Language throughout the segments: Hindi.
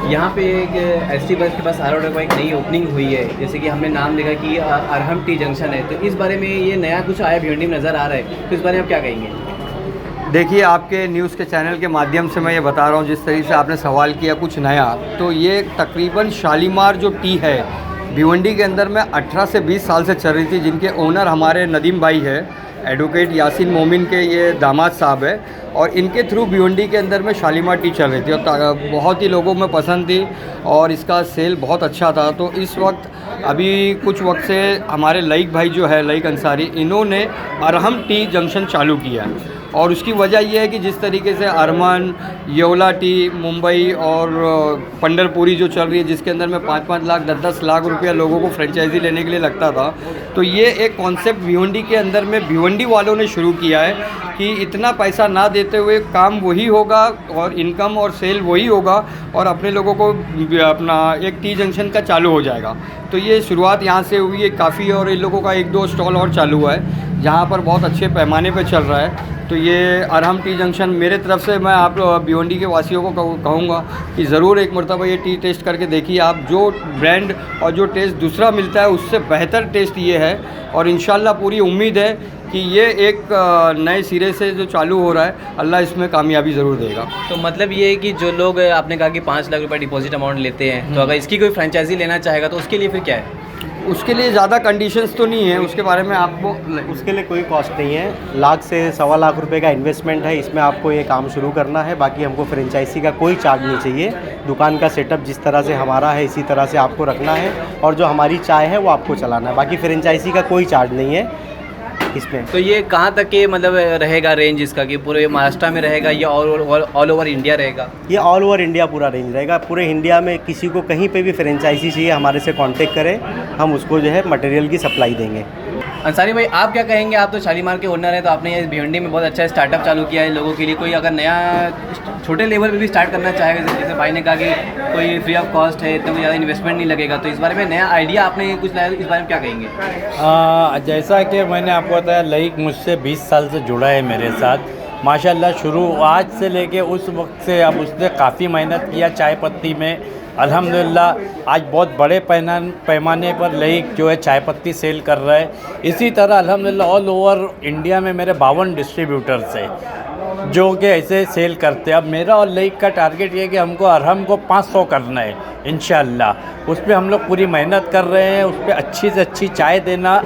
यहाँ पे एक एसटी बस के पास आर का एक नई ओपनिंग हुई है, जैसे कि हमने नाम लिखा कि अरहम टी जंक्शन है, तो इस बारे में ये नया कुछ आया भिवंडी में नज़र आ रहा है, तो इस बारे में आप क्या कहेंगे? देखिए, आपके न्यूज़ के चैनल के माध्यम से मैं ये बता रहा हूँ, जिस तरीके से आपने सवाल किया कुछ नया, तो ये तकरीबन शालीमार जो टी है भिवंडी के अंदर में 18 से 20 साल से चल रही थी, जिनके ओनर हमारे नदीम भाई है, एडवोकेट यासीन मोमिन के ये दामाद साहब है, और इनके थ्रू भिवंडी के अंदर में शालीमार टी चल रही थी और बहुत ही लोगों में पसंद थी और इसका सेल बहुत अच्छा था। तो इस वक्त अभी कुछ वक्त से हमारे लईक भाई जो है, लईक अंसारी, इन्होंने अरहम टी जंक्शन चालू किया है और उसकी वजह यह है कि जिस तरीके से अरमान, येवला टी, मुंबई और पंढरपुरी जो चल रही है, जिसके अंदर में 5-5 लाख 10-10 लाख रुपया लोगों को फ्रेंचाइजी लेने के लिए लगता था, तो ये एक कॉन्सेप्ट भिवंडी के अंदर में भिवंडी वालों ने शुरू किया है कि इतना पैसा ना देते हुए काम वही होगा और इनकम और सेल वही होगा और अपने लोगों को अपना एक टी जंक्शन का चालू हो जाएगा। तो ये शुरुआत यहाँ से हुई है काफ़ी, और इन लोगों का 1-2 स्टॉल और चालू हुआ है जहाँ पर बहुत अच्छे पैमाने पर चल रहा है। तो ये अरहम टी जंक्शन मेरे तरफ से मैं आप भिवंडी के वासियों को कहूँगा कि ज़रूर एक मरतबा ये टी टेस्ट करके देखिए आप। जो ब्रांड और जो टेस्ट दूसरा मिलता है उससे बेहतर टेस्ट ये है, और इंशाल्लाह पूरी उम्मीद है कि ये एक नए सिरे से जो चालू हो रहा है, अल्लाह इसमें कामयाबी ज़रूर देगा। तो मतलब ये है कि जो लोग, आपने कहा कि 5 लाख रुपये डिपॉजिट अमाउंट लेते हैं, तो अगर इसकी कोई फ्रेंचाइजी लेना चाहेगा तो उसके लिए फिर क्या है? उसके लिए ज़्यादा कंडीशंस तो नहीं है, उसके बारे में आपको उसके लिए कोई कॉस्ट नहीं है। लाख से 1.25 लाख रुपए का इन्वेस्टमेंट है, इसमें आपको ये काम शुरू करना है। बाकी हमको फ्रेंचाइजी का कोई चार्ज नहीं चाहिए। दुकान का सेटअप जिस तरह से हमारा है इसी तरह से आपको रखना है, और जो हमारी चाय है वो आपको चलाना है। बाकी फ्रेंचाइजी का कोई चार्ज नहीं है इसमें। तो ये कहाँ तक के मतलब रहेगा रेंज इसका, कि पूरे महाराष्ट्र में रहेगा या ऑल ओवर इंडिया रहेगा? ये ऑल ओवर इंडिया पूरा रेंज रहेगा। पूरे इंडिया में किसी को कहीं पे भी फ्रेंचाइजी चाहिए हमारे से कांटेक्ट करें, हम उसको जो है मटेरियल की सप्लाई देंगे। अंसारी भाई, आप क्या कहेंगे? आप तो शालीमार के ओनर हैं, तो आपने ये भिवंडी में बहुत अच्छा स्टार्टअप चालू किया है लोगों के लिए। कोई अगर नया छोटे लेवल पे भी स्टार्ट करना चाहेगा, जैसे भाई ने कहा कि कोई फ्री ऑफ कॉस्ट है, इतना कोई ज़्यादा इन्वेस्टमेंट नहीं लगेगा, तो इस बारे में नया आइडिया आपने कुछ लाया, इस बारे में क्या कहेंगे? जैसा कि मैंने आपको बताया, लईक मुझसे 20 साल से जुड़ा है मेरे साथ माशाल्लाह। शुरू आज से लेके उस वक्त से अब उसने काफ़ी मेहनत किया चाय पत्ती में। अल्हम्दुलिल्लाह आज बहुत बड़े पैमाने पर लईक जो है चाय पत्ती सेल कर रहा है। इसी तरह अल्हम्दुलिल्लाह ऑल ओवर इंडिया में मेरे 52 डिस्ट्रीब्यूटर्स हैं जो कि ऐसे सेल करते हैं। अब मेरा और लईक का टारगेट ये है कि हमको अरहम को 500 करना है इंशाअल्लाह। उस पर हम लोग पूरी मेहनत कर रहे हैं, उस पर अच्छी से अच्छी चाय देना।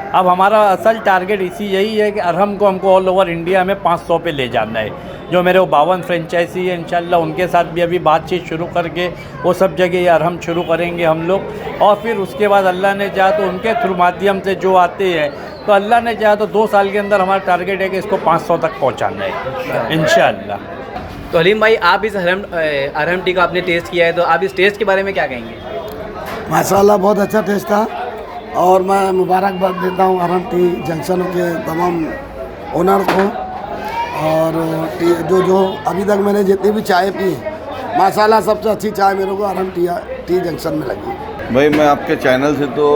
अब हमारा असल टारगेट यही है कि अरहम को हमको ऑल ओवर इंडिया में 500 पे ले जाना है। जो मेरे वो 52 फ्रेंचाइजी है, इंशाल्लाह उनके साथ भी अभी बातचीत शुरू करके वो सब जगह ये अरहम शुरू करेंगे हम लोग। और फिर उसके बाद अल्लाह ने चाहा तो उनके थ्रू माध्यम से जो आते हैं, तो अल्लाह ने चाहा तो 2 साल के अंदर हमारा टारगेट है कि इसको 500 तक पहुँचाना है इंशाल्लाह। तो हलीम भाई, आप इस अरहम टी का आपने टेस्ट किया है, तो आप इस टेस्ट के बारे में क्या कहेंगे? माशाल्लाह बहुत अच्छा टेस्ट था, और मैं मुबारकबाद देता हूँ अरहम टी जंक्शन के तमाम ओनर को। और जो अभी तक मैंने जितनी भी चाय पी, माशाल्लाह सबसे अच्छी चाय मेरे को अरहम टी जंक्शन में लगी। भाई, मैं आपके चैनल से तो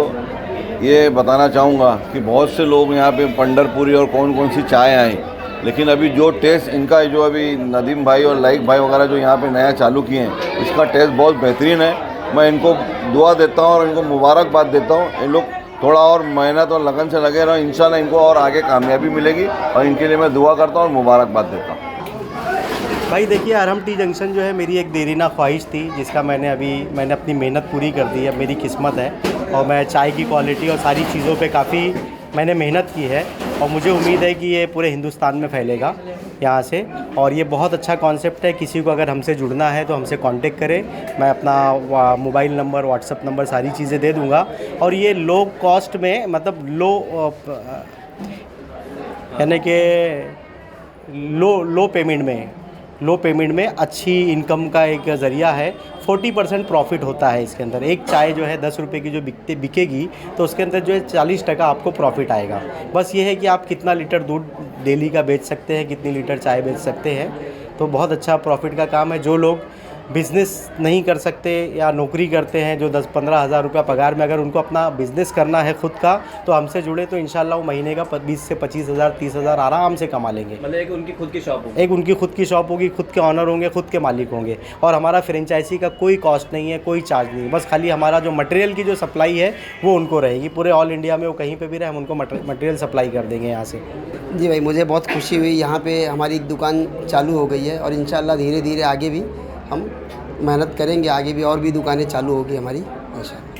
ये बताना चाहूँगा कि बहुत से लोग यहाँ पे पंढरपुरी और कौन कौन सी चाय आई, लेकिन अभी जो टेस्ट इनका, जो अभी नदीम भाई और लाइक भाई वगैरह जो यहाँ पे नया चालू किए हैं, इसका टेस्ट बहुत बेहतरीन है। मैं इनको दुआ देता हूँ और इनको मुबारकबाद देता हूँ। इन लोग थोड़ा और मेहनत और लगन से लगे रहो, इंशाल्लाह इनको और आगे कामयाबी मिलेगी, और इनके लिए मैं दुआ करता हूँ और मुबारकबाद देता हूँ। भाई देखिए, अरहम टी जंक्शन जो है मेरी एक देरीना ख्वाहिश थी, जिसका मैंने अपनी मेहनत पूरी कर दी है। मेरी किस्मत है, और मैं चाय की क्वालिटी और सारी चीज़ों पे काफ़ी मैंने मेहनत की है, और मुझे उम्मीद है कि ये पूरे हिंदुस्तान में फैलेगा यहाँ से। और ये बहुत अच्छा कॉन्सेप्ट है। किसी को अगर हमसे जुड़ना है तो हमसे कांटेक्ट करें, मैं अपना मोबाइल नंबर, व्हाट्सअप नंबर, सारी चीज़ें दे दूँगा। और ये लो कॉस्ट में, मतलब यानी कि लो पेमेंट में अच्छी इनकम का एक ज़रिया है। 40% प्रॉफिट होता है इसके अंदर। एक चाय जो है 10 रुपये की जो बिकेगी, तो उसके अंदर जो है 40% आपको प्रॉफिट आएगा। बस ये है कि आप कितना लीटर दूध डेली का बेच सकते हैं, कितनी लीटर चाय बेच सकते हैं। तो बहुत अच्छा प्रॉफिट का काम है। जो लोग बिज़नेस नहीं कर सकते या नौकरी करते हैं जो 10-15 हज़ार रुपया पगार में, अगर उनको अपना बिज़नेस करना है खुद का तो हमसे जुड़े तो इंशाल्लाह वो महीने का 20 से 25 हज़ार 30 हज़ार आराम से कमा लेंगे। मतलब एक उनकी खुद की शॉप होगी। एक उनकी खुद की शॉप होगी, खुद के ऑनर होंगे, खुद के मालिक होंगे और हमारा फ्रेंचाइजी का कोई कॉस्ट नहीं है, कोई चार्ज नहीं है, बस खाली हमारा जो मटेरियल की जो सप्लाई है वो उनको रहेगी। पूरे ऑल इंडिया में वो कहीं पे भी रहे हम उनको मटेरियल सप्लाई कर देंगे यहाँ से। जी भाई, मुझे बहुत खुशी हुई, यहाँ पे हमारी दुकान चालू हो गई है और इंशाल्लाह धीरे धीरे आगे भी हम मेहनत करेंगे, आगे भी और भी दुकानें चालू होगी हमारी इंशाल्लाह।